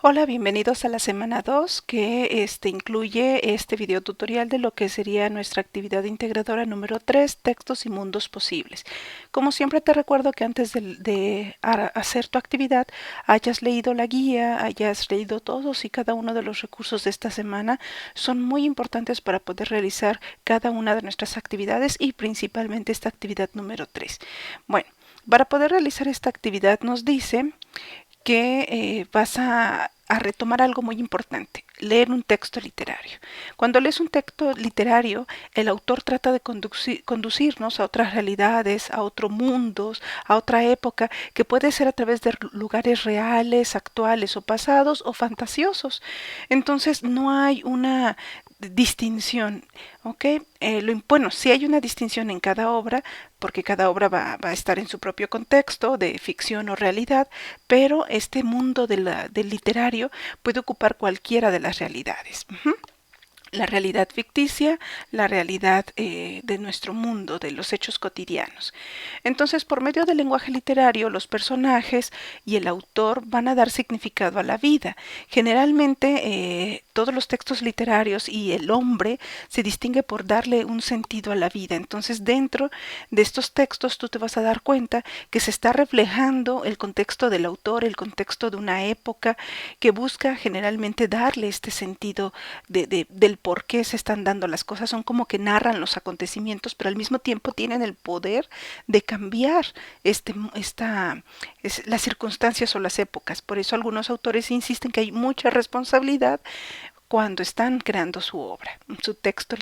Hola, bienvenidos a la semana 2 que incluye este video tutorial de lo que sería nuestra actividad integradora número 3, textos y mundos posibles. Como siempre te recuerdo que antes hacer tu actividad hayas leído la guía, hayas leído todos y cada uno de los recursos de esta semana. Son muy importantes para poder realizar cada una de nuestras actividades y principalmente esta actividad número 3. Bueno, para poder realizar esta actividad nos dice que vas a retomar algo muy importante, leer un texto literario. Cuando lees un texto literario, el autor trata de conducirnos a otras realidades, a otros mundos, a otra época, que puede ser a través de lugares reales, actuales o pasados o fantasiosos. Entonces no hay una distinción, ¿ok? Bueno, sí hay una distinción en cada obra, porque cada obra va a estar en su propio contexto de ficción o realidad, pero este mundo del literario puede ocupar cualquiera de las realidades. La realidad ficticia, la realidad de nuestro mundo, de los hechos cotidianos. Entonces, por medio del lenguaje literario, los personajes y el autor van a dar significado a la vida. Generalmente, todos los textos literarios y el hombre se distingue por darle un sentido a la vida. Entonces, dentro de estos textos, tú te vas a dar cuenta que se está reflejando el contexto del autor, el contexto de una época que busca generalmente darle este sentido del por qué se están dando las cosas. Son como que narran los acontecimientos, pero al mismo tiempo tienen el poder de cambiar las circunstancias o las épocas. Por eso algunos autores insisten que hay mucha responsabilidad cuando están creando su obra, su texto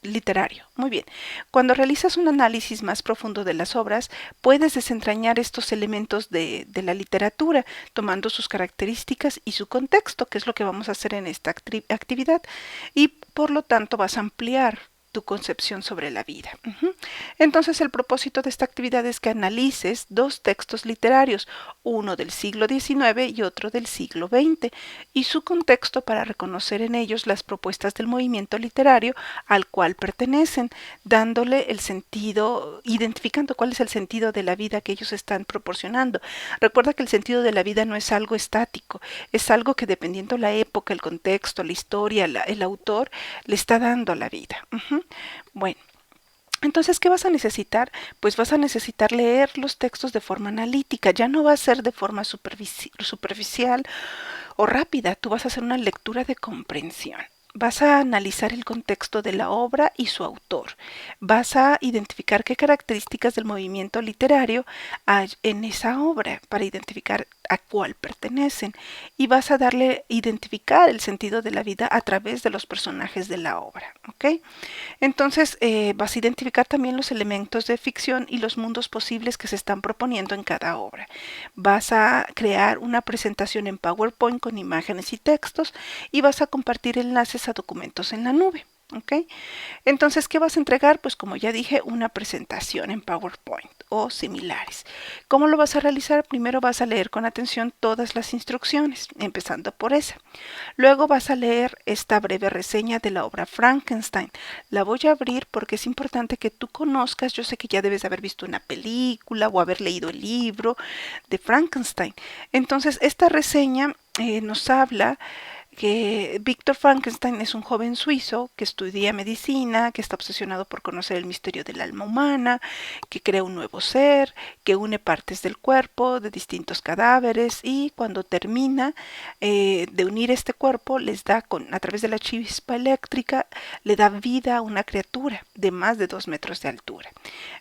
literario. Muy bien. Cuando realizas un análisis más profundo de las obras, puedes desentrañar estos elementos de la literatura, tomando sus características y su contexto, que es lo que vamos a hacer en esta actividad, y por lo tanto vas a ampliar tu concepción sobre la vida. Entonces, el propósito de esta actividad es que analices dos textos literarios, uno del siglo XIX y otro del siglo XX, y su contexto para reconocer en ellos las propuestas del movimiento literario al cual pertenecen, dándole el sentido, identificando cuál es el sentido de la vida que ellos están proporcionando. Recuerda que el sentido de la vida no es algo estático, es algo que dependiendo la época, el contexto, la historia, el autor, le está dando a la vida. Bueno. Entonces, ¿qué vas a necesitar? Pues vas a necesitar leer los textos de forma analítica, ya no va a ser de forma superficial o rápida, tú vas a hacer una lectura de comprensión. Vas a analizar el contexto de la obra y su autor. Vas a identificar qué características del movimiento literario hay en esa obra para identificar a cuál pertenecen y vas a identificar el sentido de la vida a través de los personajes de la obra, ¿ok? Entonces vas a identificar también los elementos de ficción y los mundos posibles que se están proponiendo en cada obra. Vas a crear una presentación en PowerPoint con imágenes y textos y vas a compartir enlaces a documentos en la nube. ¿Ok? Entonces, ¿qué vas a entregar? Pues como ya dije, una presentación en PowerPoint o similares. ¿Cómo lo vas a realizar? Primero vas a leer con atención todas las instrucciones, empezando por esa. Luego vas a leer esta breve reseña de la obra Frankenstein. La voy a abrir porque es importante que tú conozcas, yo sé que ya debes haber visto una película o haber leído el libro de Frankenstein. Entonces, esta reseña nos habla que Víctor Frankenstein es un joven suizo que estudia medicina, que está obsesionado por conocer el misterio del alma humana, que crea un nuevo ser, que une partes del cuerpo de distintos cadáveres y cuando termina de unir este cuerpo les da a través de la chispa eléctrica le da vida a una criatura de más de 2 metros de altura.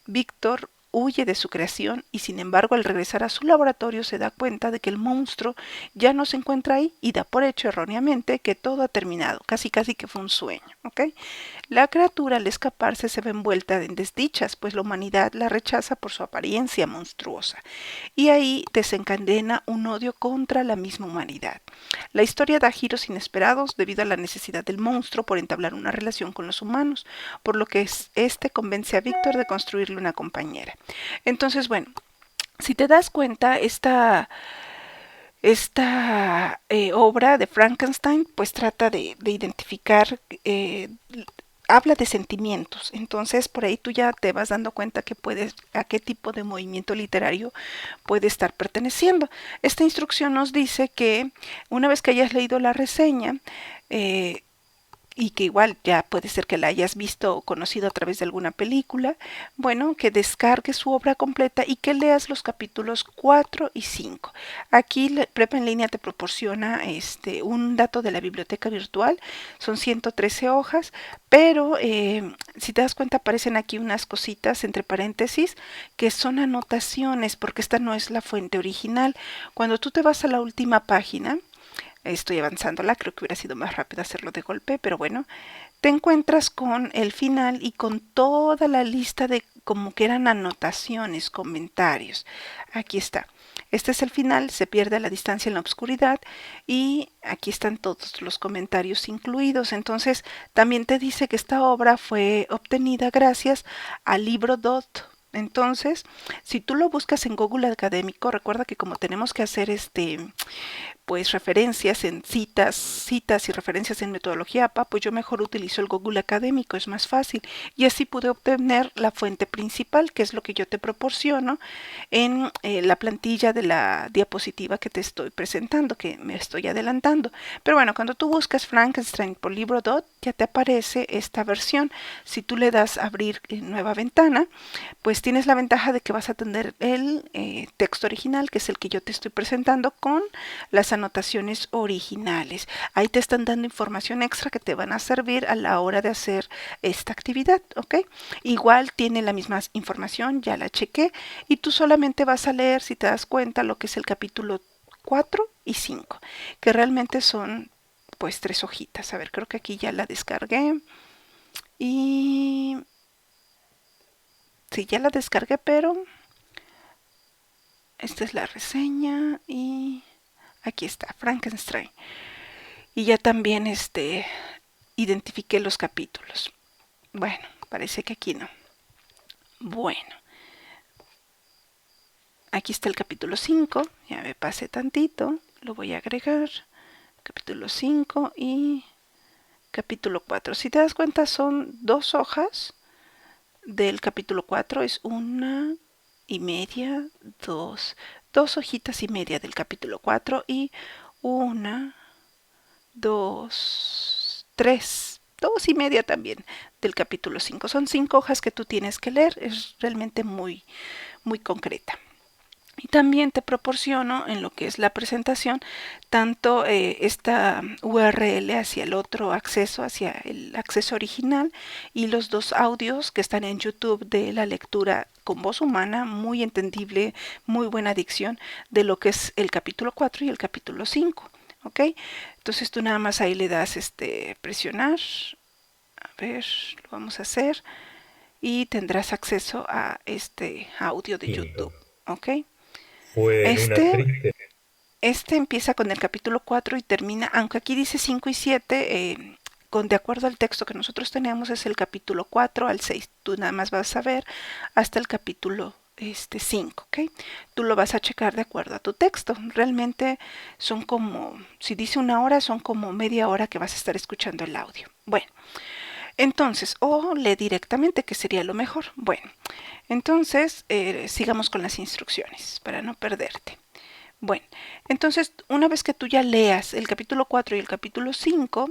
Víctor huye de su creación y sin embargo al regresar a su laboratorio se da cuenta de que el monstruo ya no se encuentra ahí y da por hecho erróneamente que todo ha terminado, casi casi que fue un sueño, ¿ok? La criatura al escaparse se ve envuelta en desdichas, pues la humanidad la rechaza por su apariencia monstruosa y ahí desencadena un odio contra la misma humanidad. La historia da giros inesperados debido a la necesidad del monstruo por entablar una relación con los humanos, por lo que este convence a Víctor de construirle una compañera. Entonces, bueno, si te das cuenta, esta obra de Frankenstein pues trata de identificar habla de sentimientos, entonces por ahí tú ya te vas dando cuenta que puedes, a qué tipo de movimiento literario puede estar perteneciendo. Esta instrucción nos dice que una vez que hayas leído la reseña, y que igual ya puede ser que la hayas visto o conocido a través de alguna película, bueno, que descargues su obra completa y que leas los capítulos 4 y 5. Aquí Prepa en línea te proporciona un dato de la biblioteca virtual, son 113 hojas, pero si te das cuenta aparecen aquí unas cositas entre paréntesis que son anotaciones porque esta no es la fuente original. Cuando tú te vas a la última página, estoy avanzándola, creo que hubiera sido más rápido hacerlo de golpe, pero bueno, te encuentras con el final y con toda la lista de como que eran anotaciones, comentarios. Aquí está. Este es el final, se pierde la distancia en la oscuridad y aquí están todos los comentarios incluidos. Entonces, también te dice que esta obra fue obtenida gracias al libro DOT. Entonces, si tú lo buscas en Google Académico, recuerda que como tenemos que hacer pues referencias en citas y referencias en metodología APA, pues yo mejor utilizo el Google Académico, es más fácil. Y así pude obtener la fuente principal, que es lo que yo te proporciono en la plantilla de la diapositiva que te estoy presentando, que me estoy adelantando. Pero bueno, cuando tú buscas Frankenstein por libro DOT, ya te aparece esta versión. Si tú le das a abrir nueva ventana, pues tienes la ventaja de que vas a tener el texto original, que es el que yo te estoy presentando con las anotaciones originales. Ahí te están dando información extra que te van a servir a la hora de hacer esta actividad, ¿ok? Igual tiene la misma información, ya la chequé, y tú solamente vas a leer, si te das cuenta, lo que es el capítulo 4 y 5, que realmente son pues 3 hojitas. A ver, creo que aquí ya la descargué y sí, ya la descargué, pero esta es la reseña y aquí está, Frankenstein. Y ya también identifiqué los capítulos. Bueno, parece que aquí no. Bueno, aquí está el capítulo 5. Ya me pasé tantito. Lo voy a agregar. Capítulo 5 y capítulo 4. Si te das cuenta, son 2 hojas del capítulo 4. Es una y media, dos hojitas y media del capítulo 4 y una, dos, tres, dos y media también del capítulo 5. Son 5 hojas que tú tienes que leer, es realmente muy, muy concreta. Y también te proporciono en lo que es la presentación tanto esta URL hacia el otro acceso, hacia el acceso original, y los 2 audios que están en YouTube de la lectura con voz humana, muy entendible, muy buena dicción de lo que es el capítulo 4 y el capítulo 5. ¿Ok? Entonces tú nada más ahí le das presionar, a ver, lo vamos a hacer y tendrás acceso a este audio de YouTube. ¿Ok? Fue en una Este, triste. este empieza con el capítulo 4 y termina, aunque aquí dice 5 y 7, de acuerdo al texto que nosotros tenemos, es el capítulo 4 al 6. Tú nada más vas a ver hasta el capítulo 5, ¿ok? Tú lo vas a checar de acuerdo a tu texto. Realmente son como, si dice una hora, son como media hora que vas a estar escuchando el audio. Bueno, entonces, o lee directamente, que sería lo mejor. Bueno, entonces sigamos con las instrucciones para no perderte. Bueno, entonces una vez que tú ya leas el capítulo 4 y el capítulo 5,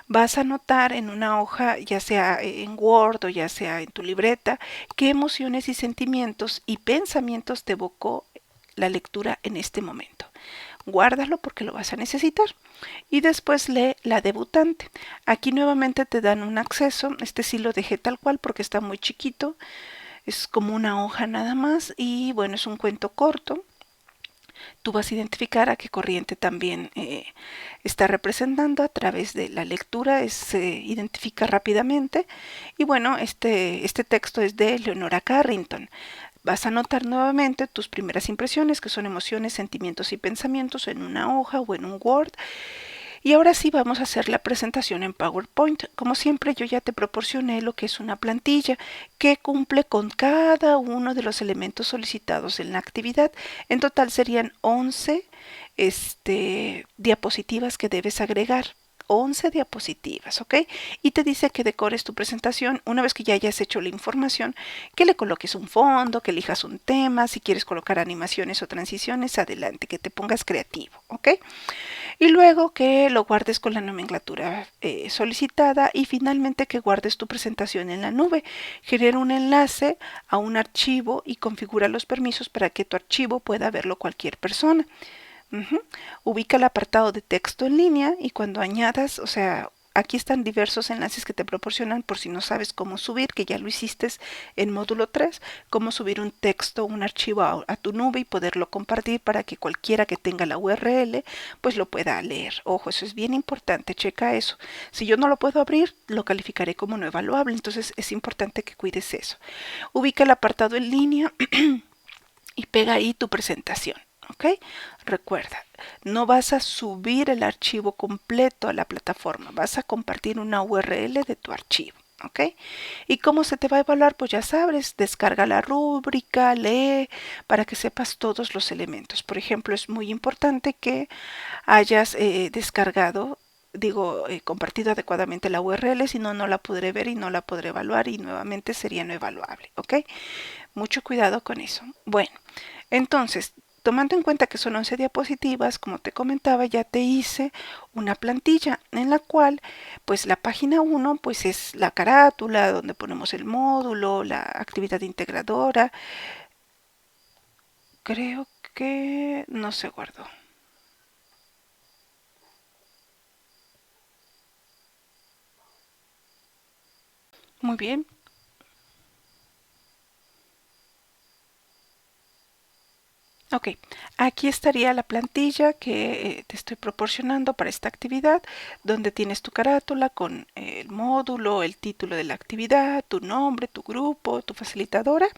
vas a anotar en una hoja, ya sea en Word o ya sea en tu libreta, qué emociones y sentimientos y pensamientos te evocó la lectura en este momento. Guárdalo porque lo vas a necesitar. Y después lee La debutante. Aquí nuevamente te dan un acceso. Este sí lo dejé tal cual porque está muy chiquito. Es como una hoja nada más. Y bueno, es un cuento corto. Tú vas a identificar a qué corriente también está representando a través de la lectura, se identifica rápidamente. Y bueno, este texto es de Leonora Carrington. Vas a anotar nuevamente tus primeras impresiones, que son emociones, sentimientos y pensamientos, en una hoja o en un Word. Y ahora sí vamos a hacer la presentación en PowerPoint. Como siempre, yo ya te proporcioné lo que es una plantilla que cumple con cada uno de los elementos solicitados en la actividad. En total serían 11 diapositivas que debes agregar. 11 diapositivas, ¿ok? Y te dice que decores tu presentación una vez que ya hayas hecho la información, que le coloques un fondo, que elijas un tema, si quieres colocar animaciones o transiciones, adelante, que te pongas creativo, ¿ok? Y luego que lo guardes con la nomenclatura solicitada y finalmente que guardes tu presentación en la nube. Genera un enlace a un archivo y configura los permisos para que tu archivo pueda verlo cualquier persona. Ubica el apartado de texto en línea y cuando añadas, o sea, aquí están diversos enlaces que te proporcionan por si no sabes cómo subir, que ya lo hiciste en módulo 3, cómo subir un texto, un archivo a tu nube y poderlo compartir para que cualquiera que tenga la URL pues lo pueda leer. Ojo, eso es bien importante, checa eso. Si yo no lo puedo abrir, lo calificaré como no evaluable, entonces es importante que cuides eso. Ubica el apartado en línea y pega ahí tu presentación. ¿Ok? Recuerda, no vas a subir el archivo completo a la plataforma, vas a compartir una URL de tu archivo. ¿Ok? ¿Y cómo se te va a evaluar? Pues ya sabes, descarga la rúbrica, lee, para que sepas todos los elementos. Por ejemplo, es muy importante que hayas descargado, compartido adecuadamente la URL, si no, no la podré ver y no la podré evaluar y nuevamente sería no evaluable. ¿Ok? Mucho cuidado con eso. Bueno, entonces, tomando en cuenta que son 11 diapositivas, como te comentaba, ya te hice una plantilla en la cual, pues la página 1, pues es la carátula, donde ponemos el módulo, la actividad integradora. Creo que no se guardó. Muy bien. Ok, aquí estaría la plantilla que te estoy proporcionando para esta actividad, donde tienes tu carátula con el módulo, el título de la actividad, tu nombre, tu grupo, tu facilitadora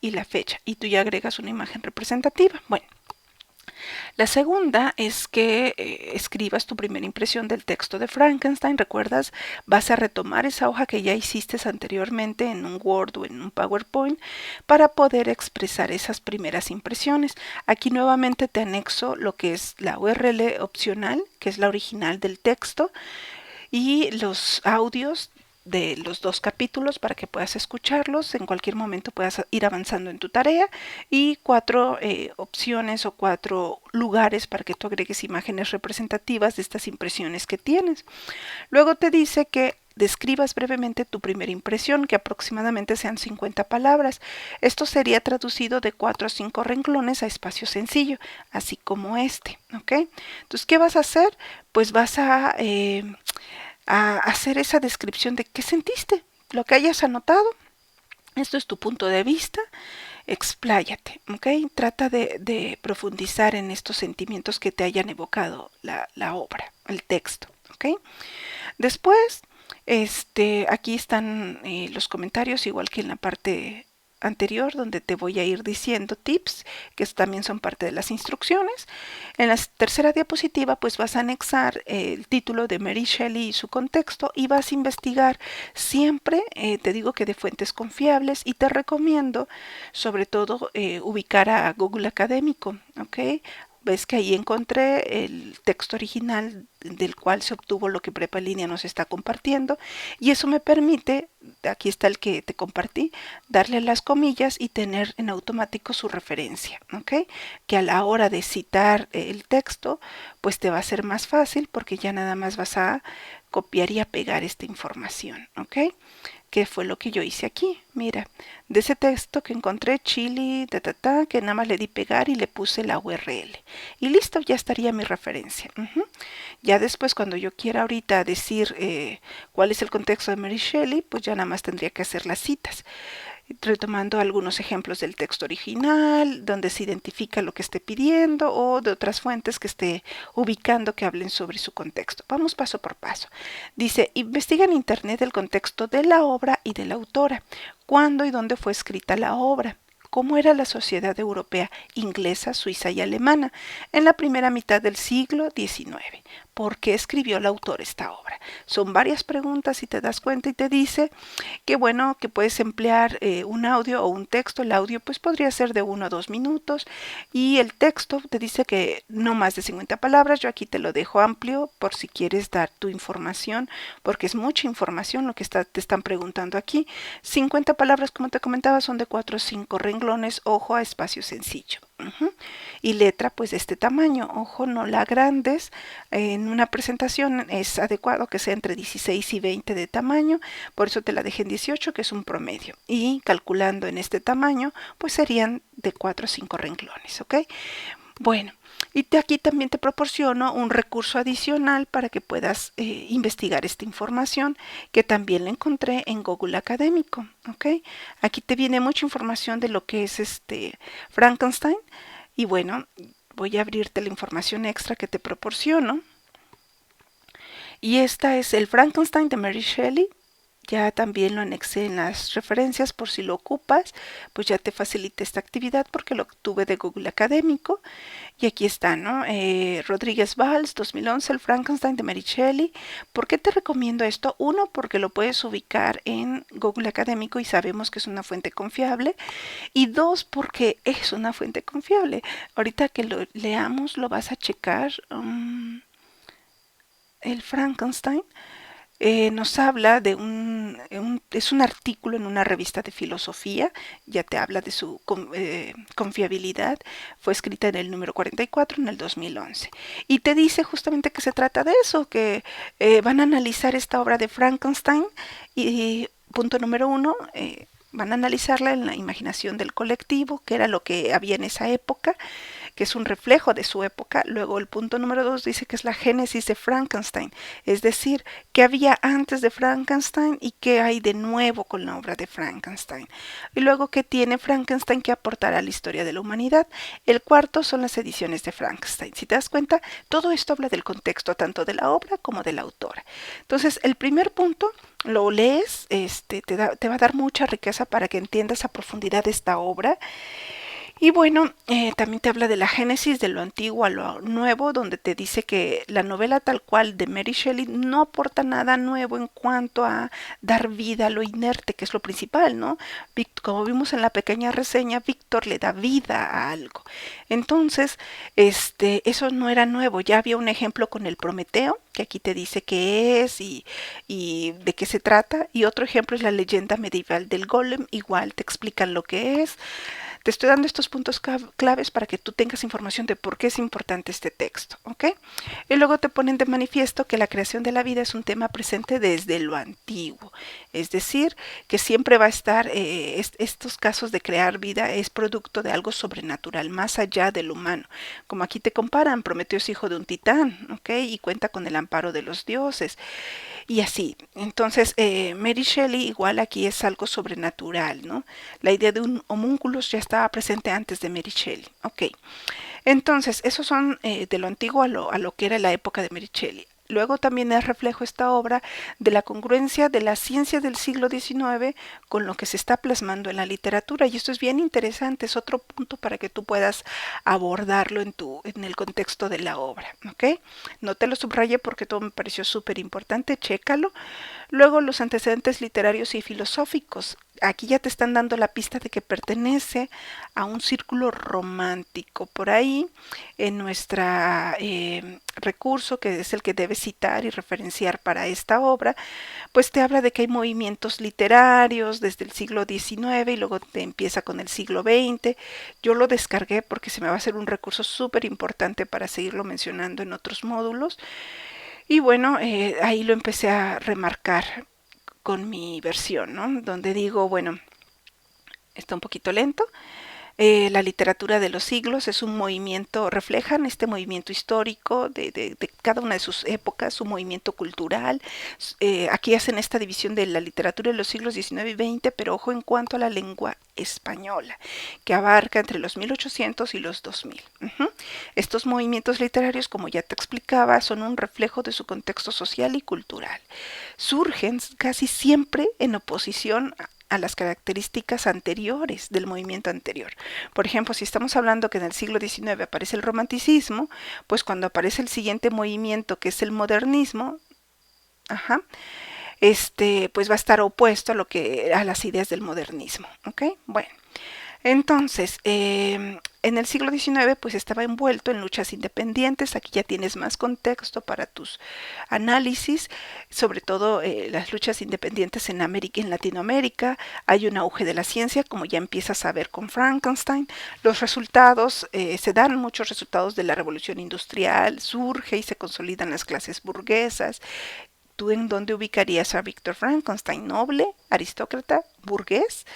y la fecha. Y tú ya agregas una imagen representativa. Bueno, la segunda es que escribas tu primera impresión del texto de Frankenstein. ¿Recuerdas? Vas a retomar esa hoja que ya hiciste anteriormente en un Word o en un PowerPoint para poder expresar esas primeras impresiones. Aquí nuevamente te anexo lo que es la URL opcional, que es la original del texto, y los audios de los 2 capítulos para que puedas escucharlos, en cualquier momento puedas ir avanzando en tu tarea, y 4 opciones o 4 lugares para que tú agregues imágenes representativas de estas impresiones que tienes. Luego te dice que describas brevemente tu primera impresión, que aproximadamente sean 50 palabras. Esto sería traducido de 4 a 5 renglones a espacio sencillo, así como este, ¿ok? Entonces, ¿qué vas a hacer? Pues vas a hacer esa descripción de qué sentiste, lo que hayas anotado. Esto es tu punto de vista, expláyate, ¿ok? Trata de profundizar en estos sentimientos que te hayan evocado la obra, el texto, ¿ok? Después, aquí están los comentarios, igual que en la parte anterior, donde te voy a ir diciendo tips que también son parte de las instrucciones. En la tercera diapositiva pues vas a anexar el título de Mary Shelley y su contexto y vas a investigar siempre, te digo que de fuentes confiables, y te recomiendo sobre todo ubicar a Google Académico, ¿ok? Ves que ahí encontré el texto original del cual se obtuvo lo que Prepa en Línea nos está compartiendo, y eso me permite, aquí está el que te compartí, darle las comillas y tener en automático su referencia, ¿ok? Que a la hora de citar el texto, pues te va a ser más fácil porque ya nada más vas a copiar y a pegar esta información, ¿ok? ¿Qué fue lo que yo hice aquí? Mira, de ese texto que encontré, chili, que nada más le di pegar y le puse la URL. Y listo, ya estaría mi referencia. Ya después, cuando yo quiera ahorita decir cuál es el contexto de Mary Shelley, pues ya nada más tendría que hacer las citas, retomando algunos ejemplos del texto original, donde se identifica lo que esté pidiendo, o de otras fuentes que esté ubicando que hablen sobre su contexto. Vamos paso por paso. Dice, investiga en internet el contexto de la obra y de la autora, cuándo y dónde fue escrita la obra, cómo era la sociedad europea, inglesa, suiza y alemana en la primera mitad del siglo XIX. por qué escribió el autor esta obra. Son varias preguntas y te das cuenta y te dice que bueno, que puedes emplear un audio o un texto. El audio pues podría ser de 1 o 2 minutos y el texto te dice que no más de 50 palabras. Yo aquí te lo dejo amplio por si quieres dar tu información, porque es mucha información lo que te están preguntando aquí. 50 palabras, como te comentaba, son de 4 o 5 renglones, ojo a espacio sencillo. Y letra pues de este tamaño, ojo, no la grandes. En una presentación es adecuado que sea entre 16 y 20 de tamaño, por eso te la dejé en 18, que es un promedio, y calculando en este tamaño pues serían de 4 o 5 renglones, ¿ok? Bueno, y aquí también te proporciono un recurso adicional para que puedas investigar esta información, que también la encontré en Google Académico, ¿ok? Aquí te viene mucha información de lo que es Frankenstein, y bueno, voy a abrirte la información extra que te proporciono. Y esta es el Frankenstein de Mary Shelley. Ya también lo anexé en las referencias por si lo ocupas, pues ya te facilita esta actividad porque lo obtuve de Google Académico. Y aquí está, ¿no? Rodríguez Valls, 2011, el Frankenstein de Mary Shelley. ¿Por qué te recomiendo esto? Uno, porque lo puedes ubicar en Google Académico y sabemos que es una fuente confiable. Y dos, porque es una fuente confiable. Ahorita que lo leamos, lo vas a checar. El Frankenstein nos habla de es un artículo en una revista de filosofía, ya te habla de su confiabilidad, fue escrita en el número 44 en el 2011, y te dice justamente que se trata de eso, que van a analizar esta obra de Frankenstein y punto número 1, van a analizarla en la imaginación del colectivo, que era lo que había en esa época, que es un reflejo de su época. Luego el punto número 2 dice que es la génesis de Frankenstein, es decir, qué había antes de Frankenstein y qué hay de nuevo con la obra de Frankenstein. Y luego qué tiene Frankenstein que aportar a la historia de la humanidad. El cuarto son las ediciones de Frankenstein. Si te das cuenta, todo esto habla del contexto tanto de la obra como de la autora. Entonces, el primer punto lo lees, te va a dar mucha riqueza para que entiendas a profundidad esta obra. Y bueno, también te habla de la génesis, de lo antiguo a lo nuevo, donde te dice que la novela tal cual de Mary Shelley no aporta nada nuevo en cuanto a dar vida a lo inerte, que es lo principal, ¿no? Como vimos en la pequeña reseña, Víctor le da vida a algo. Entonces, eso no era nuevo, ya había un ejemplo con el Prometeo, que aquí te dice qué es y de qué se trata, y otro ejemplo es la leyenda medieval del Golem, igual te explican lo que es. Te estoy dando estos puntos claves para que tú tengas información de por qué es importante este texto, ¿ok? Y luego te ponen de manifiesto que la creación de la vida es un tema presente desde lo antiguo, es decir, que siempre va a estar, estos casos de crear vida es producto de algo sobrenatural, más allá del humano. Como aquí te comparan, Prometeo es hijo de un titán, ¿ok? Y cuenta con el amparo de los dioses. Y así, entonces Mary Shelley igual aquí es algo sobrenatural, ¿no? La idea de un homúnculos ya estaba presente antes de Mary Shelley, ok. Entonces, esos son de lo antiguo a lo que era la época de Mary Shelley. Luego también es reflejo esta obra de la congruencia de la ciencia del siglo XIX con lo que se está plasmando en la literatura. Y esto es bien interesante, es otro punto para que tú puedas abordarlo en el contexto de la obra. ¿Ok? No te lo subrayé porque todo me pareció súper importante, chécalo. Luego los antecedentes literarios y filosóficos. Aquí ya te están dando la pista de que pertenece a un círculo romántico. Por ahí, en nuestro recurso, que es el que debes citar y referenciar para esta obra, pues te habla de que hay movimientos literarios desde el siglo XIX y luego te empieza con el siglo XX. Yo lo descargué porque se me va a hacer un recurso súper importante para seguirlo mencionando en otros módulos. Y bueno, ahí lo empecé a remarcar con mi versión, ¿no? Donde digo, bueno, está un poquito lento. La literatura de los siglos es un movimiento, reflejan este movimiento histórico de cada una de sus épocas, su movimiento cultural. Aquí hacen esta división de la literatura de los siglos XIX y XX, pero ojo en cuanto a la lengua española, que abarca entre los 1800 y los 2000. Estos movimientos literarios, como ya te explicaba, son un reflejo de su contexto social y cultural. Surgen casi siempre en oposición a las características anteriores del movimiento anterior. Por ejemplo, si estamos hablando que en el siglo XIX aparece el romanticismo, pues cuando aparece el siguiente movimiento, que es el modernismo, pues va a estar opuesto a las ideas del modernismo, ¿ok? Bueno, entonces, en el siglo XIX pues estaba envuelto en luchas independientes. Aquí ya tienes más contexto para tus análisis, sobre todo las luchas independientes en Latinoamérica. Hay un auge de la ciencia, como ya empiezas a ver con Frankenstein. Los resultados, se dan muchos resultados de la revolución industrial, surge y se consolidan las clases burguesas. ¿Tú en dónde ubicarías a Víctor Frankenstein? ¿Noble? ¿Aristócrata? ¿Burgués?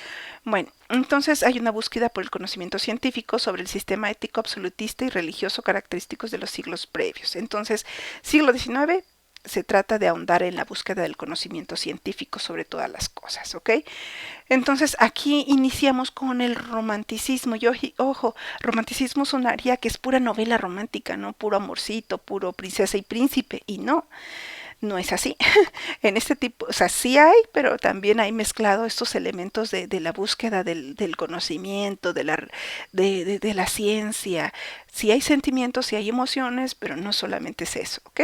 Bueno, entonces hay una búsqueda por el conocimiento científico sobre el sistema ético absolutista y religioso característicos de los siglos previos. Entonces, siglo XIX se trata de ahondar en la búsqueda del conocimiento científico sobre todas las cosas, ¿ok? Entonces aquí iniciamos con el romanticismo. Y ojo, romanticismo sonaría que es pura novela romántica, ¿no? Puro amorcito, puro princesa y príncipe, y no es así. En este tipo, o sea, sí hay, pero también hay mezclado estos elementos de la búsqueda del conocimiento, de la ciencia. Sí hay sentimientos, sí hay emociones, pero no solamente es eso, ¿ok?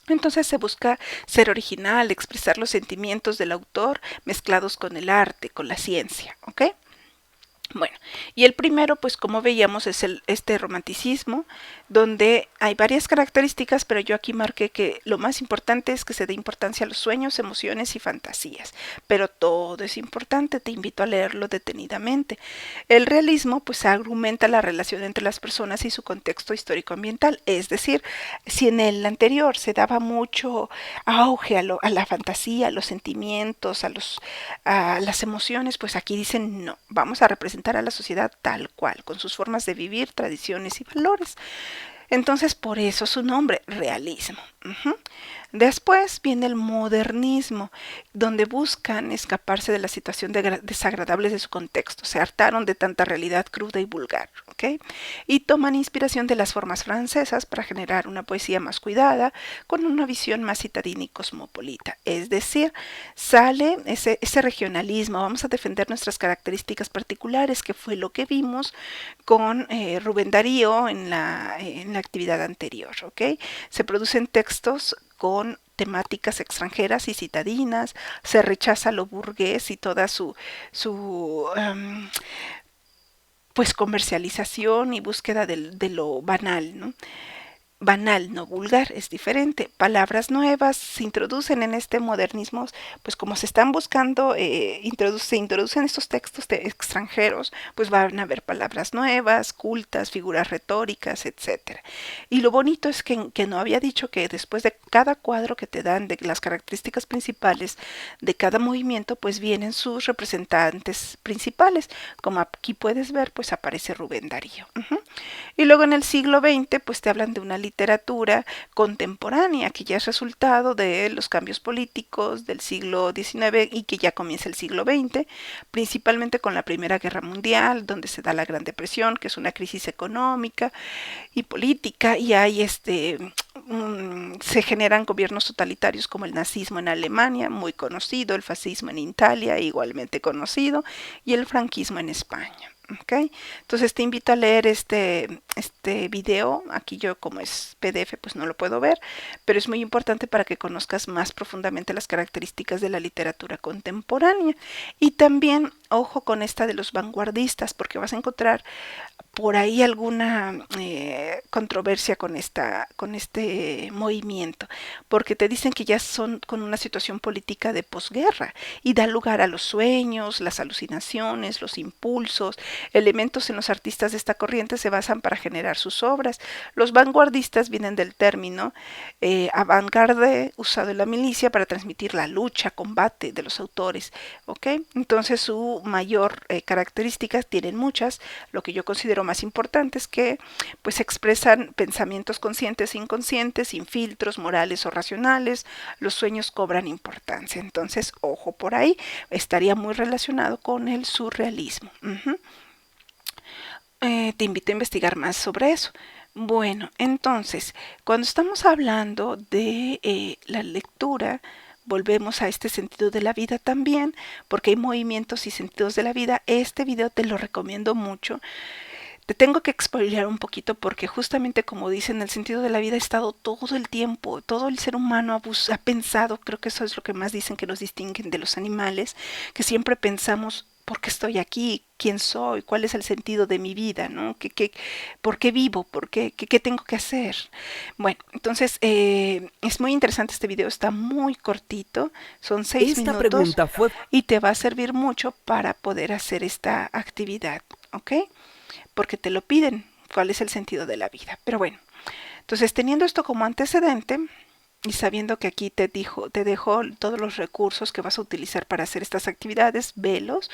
Entonces se busca ser original, expresar los sentimientos del autor mezclados con el arte, con la ciencia, ¿ok? Bueno, y el primero, pues como veíamos, es este romanticismo, donde hay varias características, pero yo aquí marqué que lo más importante es que se dé importancia a los sueños, emociones y fantasías, pero todo es importante, te invito a leerlo detenidamente. El realismo, pues argumenta la relación entre las personas y su contexto histórico-ambiental, es decir, si en el anterior se daba mucho auge a la fantasía, a los sentimientos, a las emociones, pues aquí dicen no, vamos a representar a la sociedad tal cual, con sus formas de vivir, tradiciones y valores. Entonces, por eso su nombre, realismo. Después viene el modernismo, donde buscan escaparse de la situación desagradables de su contexto. Se hartaron de tanta realidad cruda y vulgar, ¿ok? Y toman inspiración de las formas francesas para generar una poesía más cuidada, con una visión más citadina y cosmopolita. Es decir, sale ese regionalismo. Vamos a defender nuestras características particulares, que fue lo que vimos con Rubén Darío en la actividad anterior, ¿ok? Se producen textos con temáticas extranjeras y citadinas, se rechaza lo burgués y toda su pues comercialización y búsqueda de lo banal, ¿no? Banal, no vulgar, es diferente. Palabras nuevas se introducen en este modernismo, pues como se están buscando, se introducen estos textos extranjeros, pues van a haber palabras nuevas, cultas, figuras retóricas, etcétera. Y lo bonito es que no había dicho que después de cada cuadro que te dan de las características principales de cada movimiento, pues vienen sus representantes principales. Como aquí puedes ver, pues aparece Rubén Darío. Y luego en el siglo XX, pues te hablan de una literatura contemporánea que ya es resultado de los cambios políticos del siglo XIX y que ya comienza el siglo XX, principalmente con la Primera Guerra Mundial, donde se da la Gran Depresión, que es una crisis económica y política, y hay se generan gobiernos totalitarios como el nazismo en Alemania, muy conocido, el fascismo en Italia, igualmente conocido, y el franquismo en España. Okay. Entonces te invito a leer este video. Aquí yo, como es PDF, pues no lo puedo ver, pero es muy importante para que conozcas más profundamente las características de la literatura contemporánea. Y también, ojo con esta de los vanguardistas, porque vas a encontrar por ahí alguna controversia con este movimiento, porque te dicen que ya son con una situación política de posguerra y da lugar a los sueños, las alucinaciones, los impulsos, elementos en los artistas de esta corriente se basan para generar sus obras. Los vanguardistas vienen del término avant-garde, usado en la milicia para transmitir la lucha, combate de los autores, ¿ok? Entonces su mayor característica, tienen muchas, lo que yo considero más importante es que pues expresan pensamientos conscientes e inconscientes, sin filtros morales o racionales, los sueños cobran importancia. Entonces, ojo por ahí, estaría muy relacionado con el surrealismo. Te invito a investigar más sobre eso. Bueno, entonces, cuando estamos hablando de la lectura, volvemos a este sentido de la vida también, porque hay movimientos y sentidos de la vida. Este video te lo recomiendo mucho. Te tengo que spoilear un poquito porque justamente como dicen, el sentido de la vida ha estado todo el tiempo, todo el ser humano ha pensado, creo que eso es lo que más dicen que nos distinguen de los animales, que siempre pensamos, ¿por qué estoy aquí? ¿Quién soy? ¿Cuál es el sentido de mi vida? ¿No? ¿Por qué vivo? ¿Qué tengo que hacer? Bueno, entonces es muy interesante este video, está muy cortito, son 6 Esta minutos pregunta fue y te va a servir mucho para poder hacer esta actividad, ¿ok? Porque te lo piden, cuál es el sentido de la vida. Pero bueno, entonces teniendo esto como antecedente y sabiendo que aquí te dejo todos los recursos que vas a utilizar para hacer estas actividades, velos.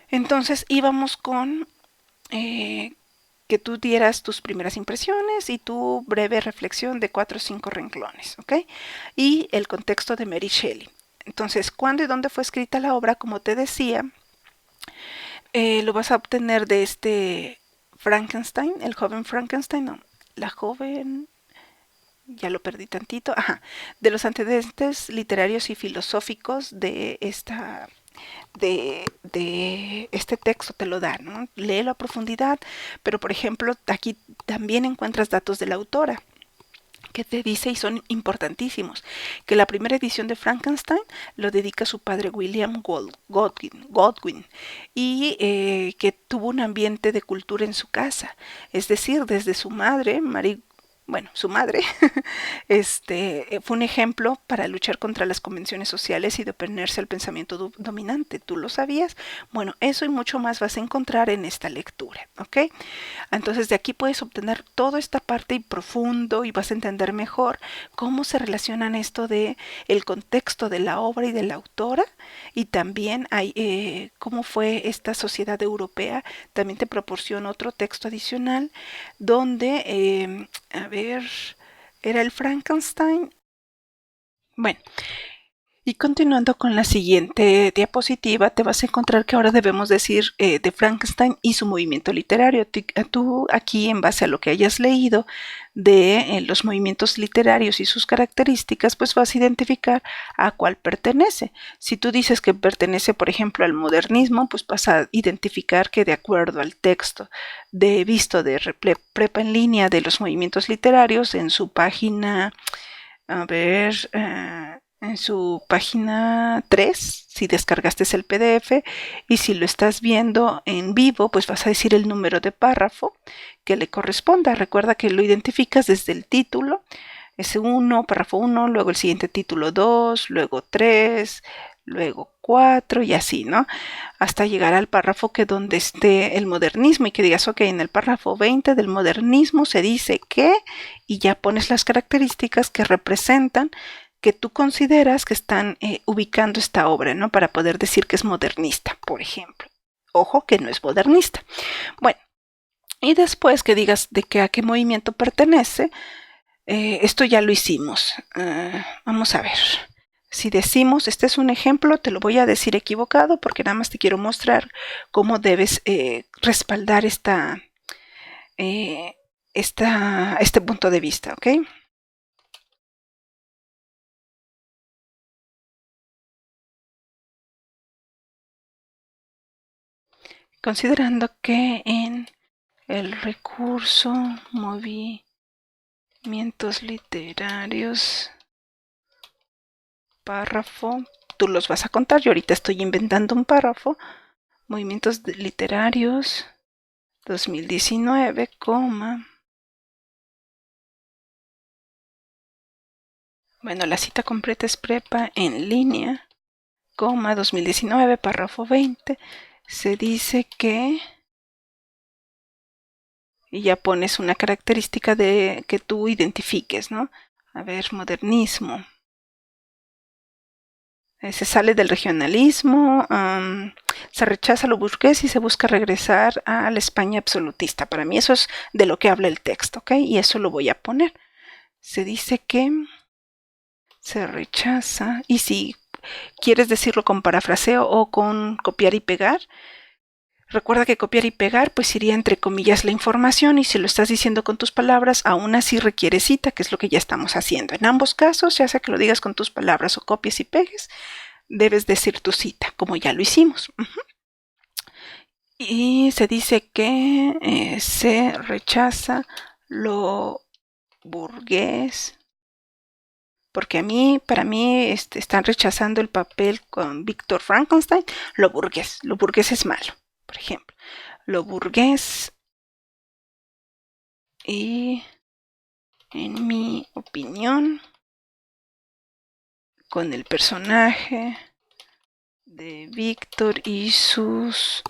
Entonces íbamos con que tú dieras tus primeras impresiones y tu breve reflexión de 4 o 5 renglones, ¿ok? Y el contexto de Mary Shelley. Entonces, ¿cuándo y dónde fue escrita la obra? Como te decía, lo vas a obtener de este Frankenstein, el joven Frankenstein, no, la joven, ya lo perdí tantito, ajá, de los antecedentes literarios y filosóficos de este texto te lo da, ¿no? Léelo a profundidad, pero por ejemplo, aquí también encuentras datos de la autora que te dice, y son importantísimos, que la primera edición de Frankenstein lo dedica a su padre William Godwin y que tuvo un ambiente de cultura en su casa, es decir, desde su madre, su madre, fue un ejemplo para luchar contra las convenciones sociales y de oponerse al pensamiento dominante. ¿Tú lo sabías? Bueno, eso y mucho más vas a encontrar en esta lectura, ¿ok? Entonces de aquí puedes obtener toda esta parte y profundo y vas a entender mejor cómo se relacionan esto de el contexto de la obra y de la autora y también hay cómo fue esta sociedad europea. También te proporciono otro texto adicional donde, a ver, era el Frankenstein. Bueno, y continuando con la siguiente diapositiva, te vas a encontrar que ahora debemos decir de Frankenstein y su movimiento literario. Tú aquí, en base a lo que hayas leído de los movimientos literarios y sus características, pues vas a identificar a cuál pertenece. Si tú dices que pertenece, por ejemplo, al modernismo, pues vas a identificar que de acuerdo al texto visto de prepa en línea de los movimientos literarios, en su página, a ver, en su página 3, si descargaste el PDF, y si lo estás viendo en vivo, pues vas a decir el número de párrafo que le corresponda. Recuerda que lo identificas desde el título, es 1, párrafo 1, luego el siguiente título 2, luego 3, luego 4 y así, ¿no? Hasta llegar al párrafo que donde esté el modernismo y que digas, ok, en el párrafo 20 del modernismo se dice que, y ya pones las características que representan, que tú consideras que están ubicando esta obra, ¿no? Para poder decir que es modernista, por ejemplo. Ojo que no es modernista. Bueno, y después que digas de a qué movimiento pertenece, esto ya lo hicimos. Vamos a ver. Si decimos, este es un ejemplo, te lo voy a decir equivocado porque nada más te quiero mostrar cómo debes respaldar este punto de vista, ¿ok? Considerando que en el recurso movimientos literarios, párrafo, tú los vas a contar, yo ahorita estoy inventando un párrafo, movimientos literarios 2019, bueno, la cita completa es prepa en línea, 2019, párrafo 20, se dice que, y ya pones una característica de que tú identifiques, ¿no? A ver, modernismo. Se sale del regionalismo, se rechaza lo burgués y se busca regresar a la España absolutista. Para mí eso es de lo que habla el texto, ¿ok? Y eso lo voy a poner. Se dice que se rechaza, y si quieres decirlo con parafraseo o con copiar y pegar, Recuerda que copiar y pegar pues iría entre comillas la información, y si lo estás diciendo con tus palabras, aún así requiere cita, que es lo que ya estamos haciendo. En ambos casos, ya sea que lo digas con tus palabras o copies y pegues, debes decir tu cita, como ya lo hicimos. Y se dice que se rechaza lo burgués, porque para mí están rechazando el papel con Víctor Frankenstein. Lo burgués es malo, por ejemplo. Lo burgués, y en mi opinión, con el personaje de Víctor y sus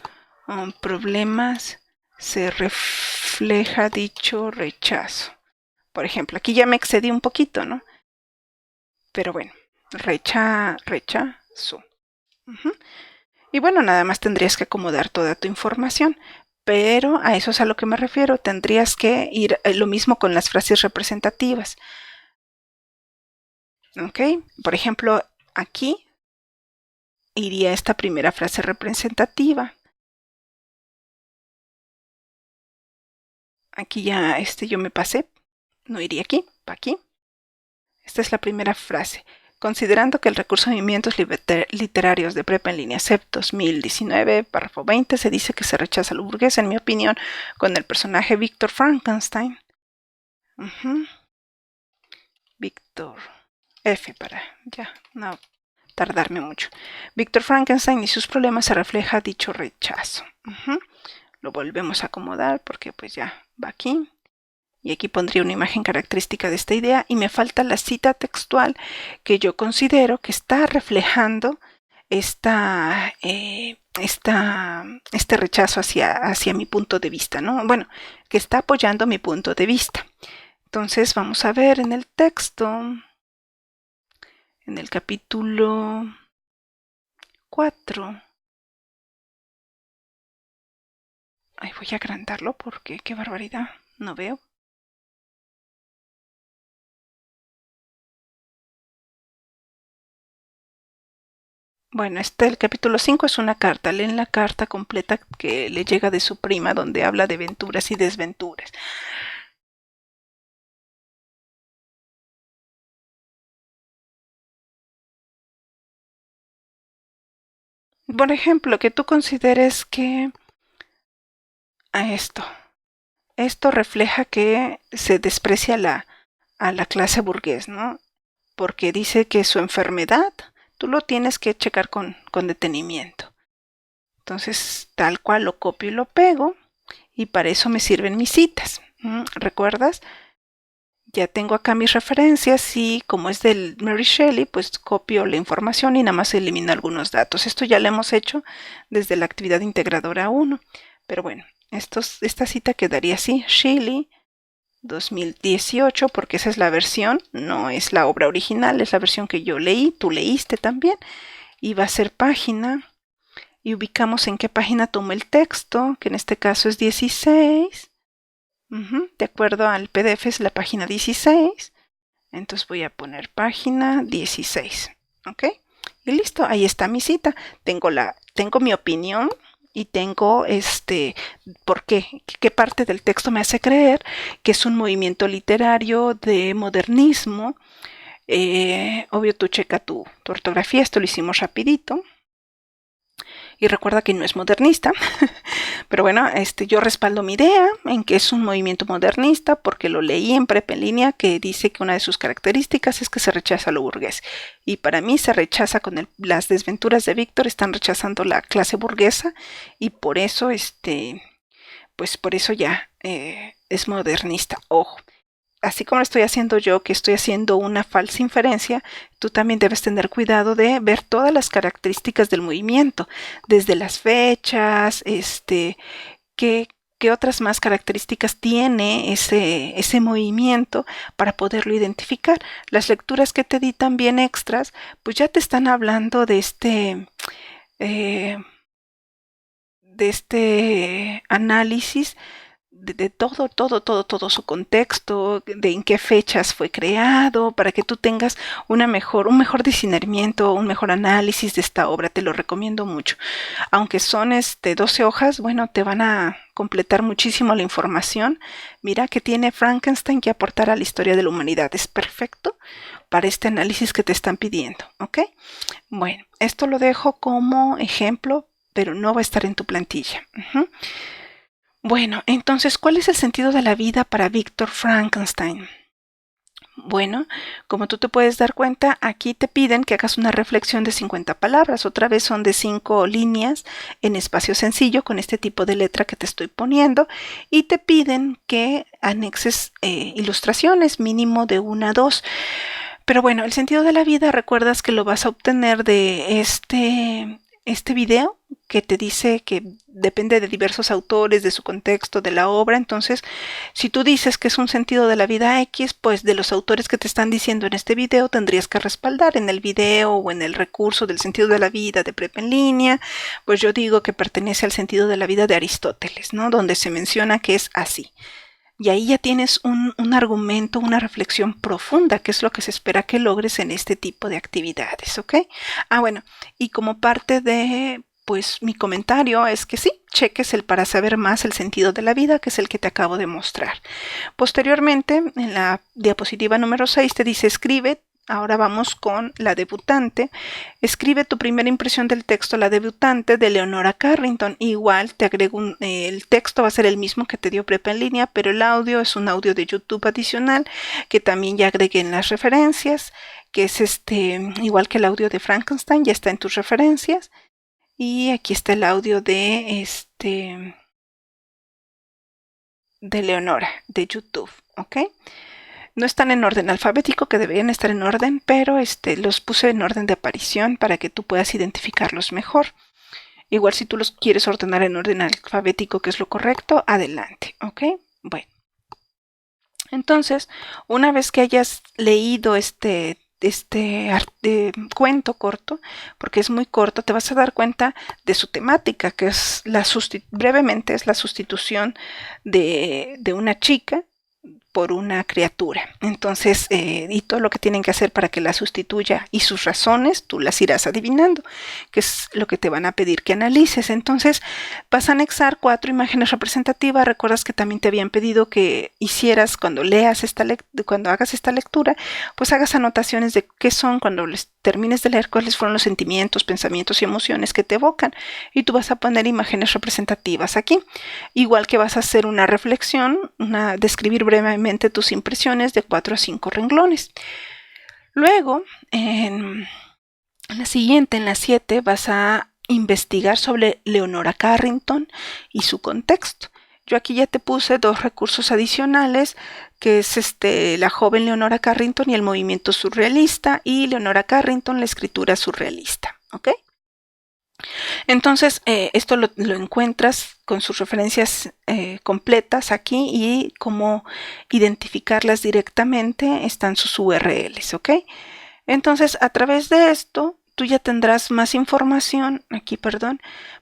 problemas, se refleja dicho rechazo. Por ejemplo, aquí ya me excedí un poquito, ¿no? Pero bueno, rechazo. Y bueno, nada más tendrías que acomodar toda tu información, pero a eso es a lo que me refiero. Tendrías que ir lo mismo con las frases representativas. ¿Ok? Por ejemplo, aquí iría esta primera frase representativa. Aquí ya yo me pasé, no iría aquí, para aquí. Esta es la primera frase. Considerando que el recurso de movimientos literarios de prepa en línea CEP 2019, párrafo 20, se dice que se rechaza lo burgués, en mi opinión, con el personaje Víctor Frankenstein. Víctor F para ya no tardarme mucho. Víctor Frankenstein y sus problemas, se refleja dicho rechazo. Lo volvemos a acomodar porque pues ya va aquí. Y aquí pondría una imagen característica de esta idea, y me falta la cita textual que yo considero que está reflejando este rechazo hacia mi punto de vista, ¿no? Bueno, que está apoyando mi punto de vista. Entonces vamos a ver en el texto, en el capítulo 4. Ay, voy a agrandarlo porque qué barbaridad, no veo. Bueno, el capítulo 5 es una carta. Leen la carta completa que le llega de su prima, donde habla de venturas y desventuras. Por ejemplo, que tú consideres que esto refleja que se desprecia a la clase burgués, ¿no? Porque dice que su enfermedad tú lo tienes que checar con detenimiento. Entonces, tal cual lo copio y lo pego, y para eso me sirven mis citas. ¿Recuerdas? Ya tengo acá mis referencias, y como es del Mary Shelley, pues copio la información y nada más elimino algunos datos. Esto ya lo hemos hecho desde la actividad integradora 1. Pero bueno, esta cita quedaría así: Shelley 2018, porque esa es la versión, no es la obra original, es la versión que yo leí, tú leíste también, y va a ser página, y ubicamos en qué página tomo el texto, que en este caso es 16. De acuerdo al PDF es la página 16. Entonces voy a poner página 16. ¿Ok? Y listo, ahí está mi cita. Tengo mi opinión, y tengo ¿por qué? ¿Qué parte del texto me hace creer que es un movimiento literario de modernismo? Obvio, tú checa tu ortografía, esto lo hicimos rapidito. Y recuerda que no es modernista, pero bueno, yo respaldo mi idea en que es un movimiento modernista porque lo leí en prepa en línea, que dice que una de sus características es que se rechaza lo burgués. Y para mí se rechaza con las desventuras de Víctor, están rechazando la clase burguesa, y por eso, pues por eso ya es modernista. Ojo. Así como lo estoy haciendo yo, que estoy haciendo una falsa inferencia, tú también debes tener cuidado de ver todas las características del movimiento, desde las fechas, qué otras más características tiene ese movimiento para poderlo identificar. Las lecturas que te di también extras, pues ya te están hablando de este análisis de todo su contexto, de en qué fechas fue creado, para que tú tengas un mejor discernimiento, un mejor análisis de esta obra. Te lo recomiendo mucho. Aunque son 12 hojas, bueno, te van a completar muchísimo la información. Mira que tiene Frankenstein que aportar a la historia de la humanidad. Es perfecto para este análisis que te están pidiendo, ¿ok? Bueno, esto lo dejo como ejemplo, pero no va a estar en tu plantilla. Bueno, entonces, ¿cuál es el sentido de la vida para Víctor Frankenstein? Bueno, como tú te puedes dar cuenta, aquí te piden que hagas una reflexión de 50 palabras. Otra vez son de 5 líneas en espacio sencillo con este tipo de letra que te estoy poniendo. Y te piden que anexes ilustraciones, mínimo de 1 a 2. Pero bueno, el sentido de la vida, recuerdas que lo vas a obtener de este video que te dice que depende de diversos autores, de su contexto, de la obra. Entonces, si tú dices que es un sentido de la vida X, pues de los autores que te están diciendo en este video tendrías que respaldar en el video o en el recurso del sentido de la vida de Prepa en Línea. Pues yo digo que pertenece al sentido de la vida de Aristóteles, ¿no? Donde se menciona que es así. Y ahí ya tienes un argumento, una reflexión profunda, que es lo que se espera que logres en este tipo de actividades, ¿ok? Bueno, y como parte de, pues, mi comentario es que sí, cheques el para saber más el sentido de la vida, que es el que te acabo de mostrar. Posteriormente, en la diapositiva número 6 te dice escribe. Ahora vamos con la debutante. Escribe tu primera impresión del texto La debutante de Leonora Carrington. Igual te agrego el texto va a ser el mismo que te dio Prepa en Línea, pero el audio es un audio de YouTube adicional que también ya agregué en las referencias, que es igual que el audio de Frankenstein, ya está en tus referencias. Y aquí está el audio de Leonora de YouTube, ¿ok? No están en orden alfabético, que deberían estar en orden, pero los puse en orden de aparición para que tú puedas identificarlos mejor. Igual si tú los quieres ordenar en orden alfabético, que es lo correcto, adelante, ¿ok? Bueno. Entonces, una vez que hayas leído este cuento corto, porque es muy corto, te vas a dar cuenta de su temática, que es brevemente es la sustitución de una chica por una criatura. Entonces, y todo lo que tienen que hacer para que la sustituya y sus razones, tú las irás adivinando, que es lo que te van a pedir que analices. Entonces, vas a anexar 4 imágenes representativas. Recuerdas que también te habían pedido que hicieras, cuando hagas esta lectura, pues hagas anotaciones de qué son, cuando termines de leer, cuáles fueron los sentimientos, pensamientos y emociones que te evocan. Y tú vas a poner imágenes representativas aquí. Igual que vas a hacer una reflexión, describir brevemente tus impresiones de 4 a 5 renglones. Luego, en la siguiente, en la 7, vas a investigar sobre Leonora Carrington y su contexto. Yo aquí ya te puse 2 recursos adicionales, que es la joven Leonora Carrington y el movimiento surrealista, y Leonora Carrington, la escritura surrealista, ¿ok? Entonces, esto lo encuentras con sus referencias completas aquí, y cómo identificarlas directamente están sus URLs, ¿ok? Entonces, a través de esto, tú ya tendrás más información,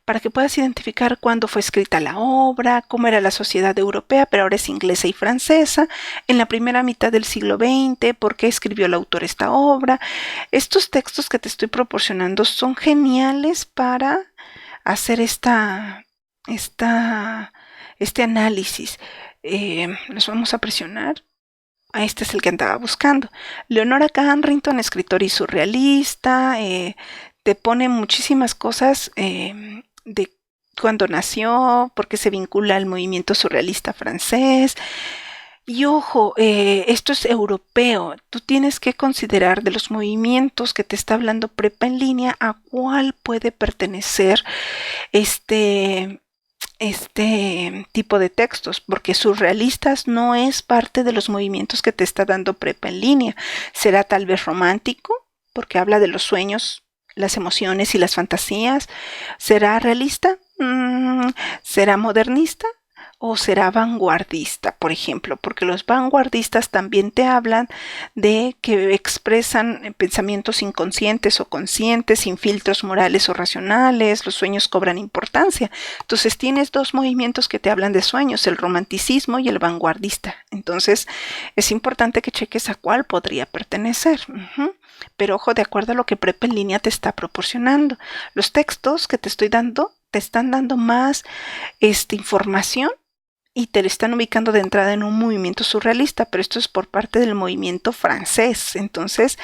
para que puedas identificar cuándo fue escrita la obra, cómo era la sociedad europea, pero ahora es inglesa y francesa, en la primera mitad del siglo XX, por qué escribió el autor esta obra. Estos textos que te estoy proporcionando son geniales para hacer este análisis. Los vamos a presionar. Este es el que andaba buscando. Leonora Carrington, escritora y surrealista, te pone muchísimas cosas de cuándo nació, por qué se vincula al movimiento surrealista francés. Y ojo, esto es europeo. Tú tienes que considerar de los movimientos que te está hablando Prepa en Línea a cuál puede pertenecer este tipo de textos, porque surrealistas no es parte de los movimientos que te está dando Prepa en Línea. Será tal vez romántico, porque habla de los sueños, las emociones y las fantasías. ¿Será realista? ¿Será modernista? o será vanguardista, por ejemplo, porque los vanguardistas también te hablan de que expresan pensamientos inconscientes o conscientes, sin filtros morales o racionales, los sueños cobran importancia. Entonces tienes dos movimientos que te hablan de sueños, el romanticismo y el vanguardista. Entonces es importante que cheques a cuál podría pertenecer. Pero ojo, de acuerdo a lo que Prepa en línea te está proporcionando. Los textos que te estoy dando te están dando más información y te lo están ubicando de entrada en un movimiento surrealista, pero esto es por parte del movimiento francés. Entonces,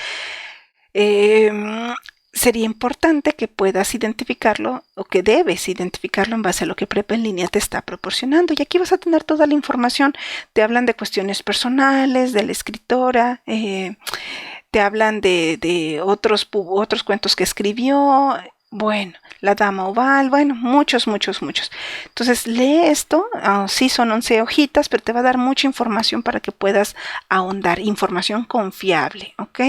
sería importante que puedas identificarlo o que debes identificarlo en base a lo que Prepa en línea te está proporcionando. Y aquí vas a tener toda la información. Te hablan de cuestiones personales, de la escritora, te hablan de otros cuentos que escribió. Bueno, la dama oval, bueno, muchos. Entonces, lee esto, sí son 11 hojitas, pero te va a dar mucha información para que puedas ahondar, información confiable, ¿ok?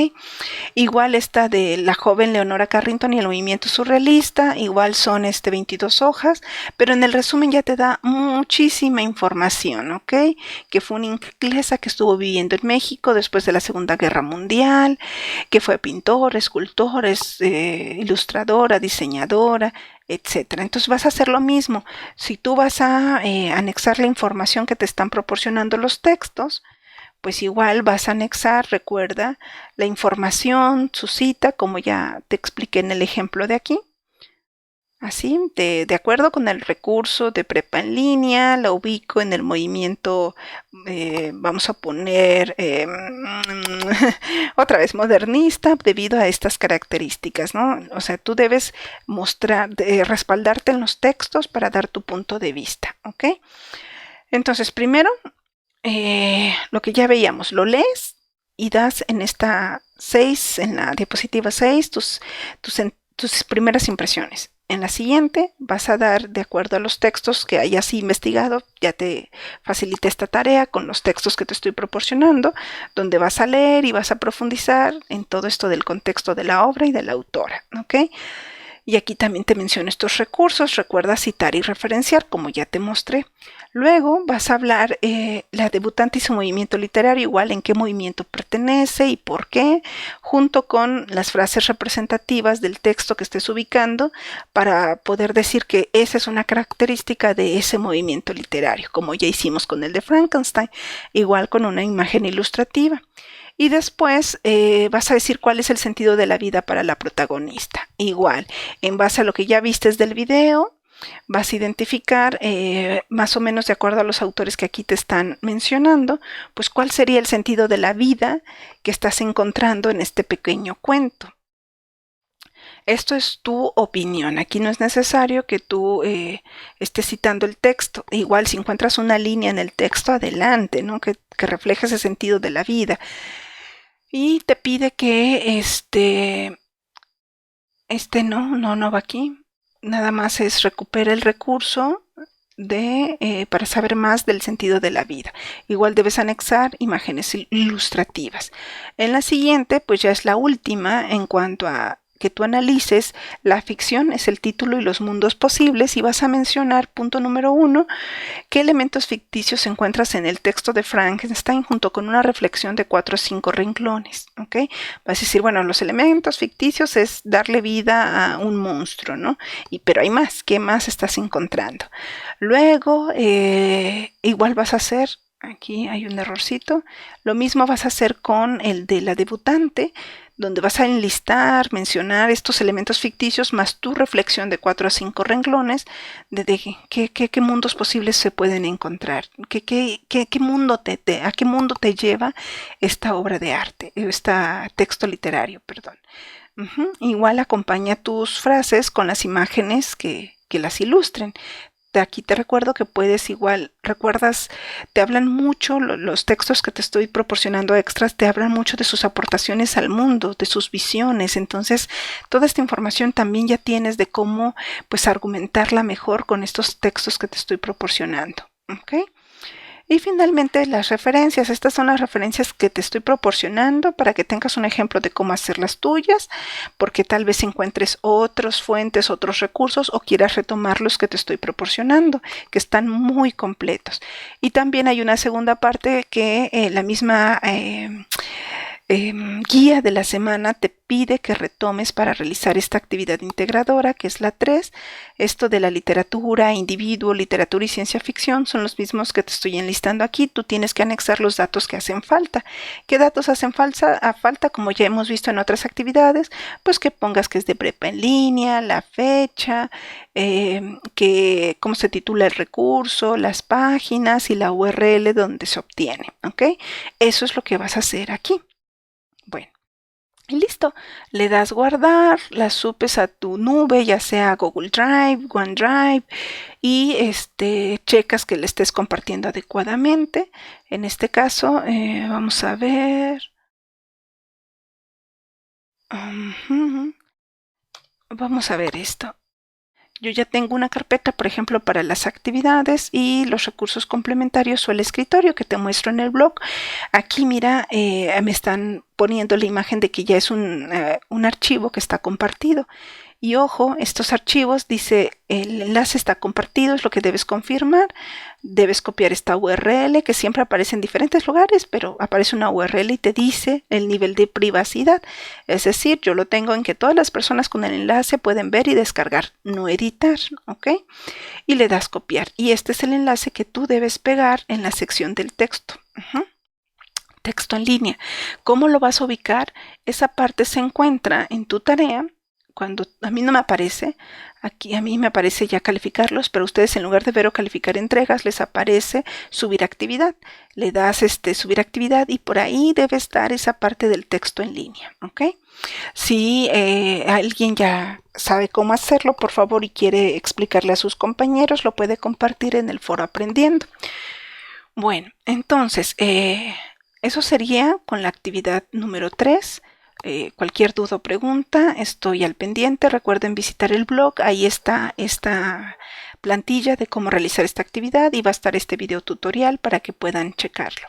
Igual esta de la joven Leonora Carrington y el movimiento surrealista, igual son 22 hojas, pero en el resumen ya te da muchísima información, ¿ok? Que fue una inglesa que estuvo viviendo en México después de la Segunda Guerra Mundial, que fue pintor, escultor, ilustradora, diseñadora, etcétera. Entonces vas a hacer lo mismo. Si tú vas a anexar la información que te están proporcionando los textos, pues igual vas a anexar, recuerda, la información, su cita, como ya te expliqué en el ejemplo de aquí. Así, de acuerdo con el recurso de Prepa en línea, la ubico en el movimiento, vamos a poner otra vez modernista, debido a estas características, ¿no? O sea, tú debes mostrar, respaldarte en los textos para dar tu punto de vista, ¿ok? Entonces, primero, lo que ya veíamos, lo lees y das en esta 6, en la diapositiva 6, tus primeras impresiones. En la siguiente vas a dar, de acuerdo a los textos que hayas investigado, ya te facilité esta tarea con los textos que te estoy proporcionando, donde vas a leer y vas a profundizar en todo esto del contexto de la obra y de la autora, ¿ok? Y aquí también te menciono estos recursos, recuerda citar y referenciar, como ya te mostré. Luego vas a hablar la debutante y su movimiento literario, igual en qué movimiento pertenece y por qué, junto con las frases representativas del texto que estés ubicando, para poder decir que esa es una característica de ese movimiento literario, como ya hicimos con el de Frankenstein, igual con una imagen ilustrativa. Y después vas a decir cuál es el sentido de la vida para la protagonista. Igual, en base a lo que ya vistes del video, vas a identificar, más o menos de acuerdo a los autores que aquí te están mencionando, pues cuál sería el sentido de la vida que estás encontrando en este pequeño cuento. Esto es tu opinión. Aquí no es necesario que tú estés citando el texto. Igual si encuentras una línea en el texto, adelante, ¿no? Que refleje ese sentido de la vida. Y te pide que no va aquí. Nada más es recupera el recurso para saber más del sentido de la vida. Igual debes anexar imágenes ilustrativas. En la siguiente, pues ya es la última en cuanto a que tú analices la ficción, es el título y los mundos posibles, y vas a mencionar, punto número 1, qué elementos ficticios encuentras en el texto de Frankenstein junto con una reflexión de 4 o 5 renglones, ¿ok? Vas a decir, bueno, los elementos ficticios es darle vida a un monstruo, ¿no? Pero hay más, ¿qué más estás encontrando? Luego, igual vas a hacer, aquí hay un errorcito, lo mismo vas a hacer con el de la debutante, donde vas a enlistar, mencionar estos elementos ficticios más tu reflexión de 4 a 5 renglones de qué mundos posibles se pueden encontrar, a qué mundo te lleva esta obra de arte, este texto literario, perdón. Igual acompaña tus frases con las imágenes que las ilustren. Aquí te recuerdo que puedes igual, recuerdas, te hablan mucho, los textos que te estoy proporcionando extras, te hablan mucho de sus aportaciones al mundo, de sus visiones. Entonces, toda esta información también ya tienes de cómo, pues, argumentarla mejor con estos textos que te estoy proporcionando, ¿ok? Y finalmente las referencias. Estas son las referencias que te estoy proporcionando para que tengas un ejemplo de cómo hacer las tuyas, porque tal vez encuentres otras fuentes, otros recursos o quieras retomar los que te estoy proporcionando, que están muy completos. Y también hay una segunda parte que la misma guía de la semana te pide que retomes para realizar esta actividad integradora, que es la 3. Esto de la literatura, individuo, literatura y ciencia ficción son los mismos que te estoy enlistando aquí. Tú tienes que anexar los datos que hacen falta. ¿Qué datos hacen falta? Como ya hemos visto en otras actividades, pues que pongas que es de prepa en línea, la fecha, que cómo se titula el recurso, las páginas y la URL donde se obtiene, ¿ok? Eso es lo que vas a hacer aquí. Bueno, y listo. Le das guardar, las subes a tu nube, ya sea Google Drive, OneDrive, y checas que le estés compartiendo adecuadamente. En este caso, vamos a ver. Vamos a ver esto. Yo ya tengo una carpeta, por ejemplo, para las actividades y los recursos complementarios o el escritorio que te muestro en el blog. Aquí, mira, me están poniendo la imagen de que ya es un archivo que está compartido. Y ojo, estos archivos, dice, el enlace está compartido, es lo que debes confirmar. Debes copiar esta URL que siempre aparece en diferentes lugares, pero aparece una URL y te dice el nivel de privacidad. Es decir, yo lo tengo en que todas las personas con el enlace pueden ver y descargar, no editar, ¿ok? Y le das copiar. Y este es el enlace que tú debes pegar en la sección del texto. Texto en línea. ¿Cómo lo vas a ubicar? Esa parte se encuentra en tu tarea. Cuando a mí no me aparece, aquí a mí me aparece ya calificarlos, pero ustedes en lugar de ver o calificar entregas, les aparece subir actividad. Le das subir actividad y por ahí debe estar esa parte del texto en línea, ¿ok? Si alguien ya sabe cómo hacerlo, por favor, y quiere explicarle a sus compañeros, lo puede compartir en el foro Aprendiendo. Bueno, entonces, eso sería con la actividad número 3. Cualquier duda o pregunta, estoy al pendiente. Recuerden visitar el blog, ahí está esta plantilla de cómo realizar esta actividad y va a estar este video tutorial para que puedan checarlo.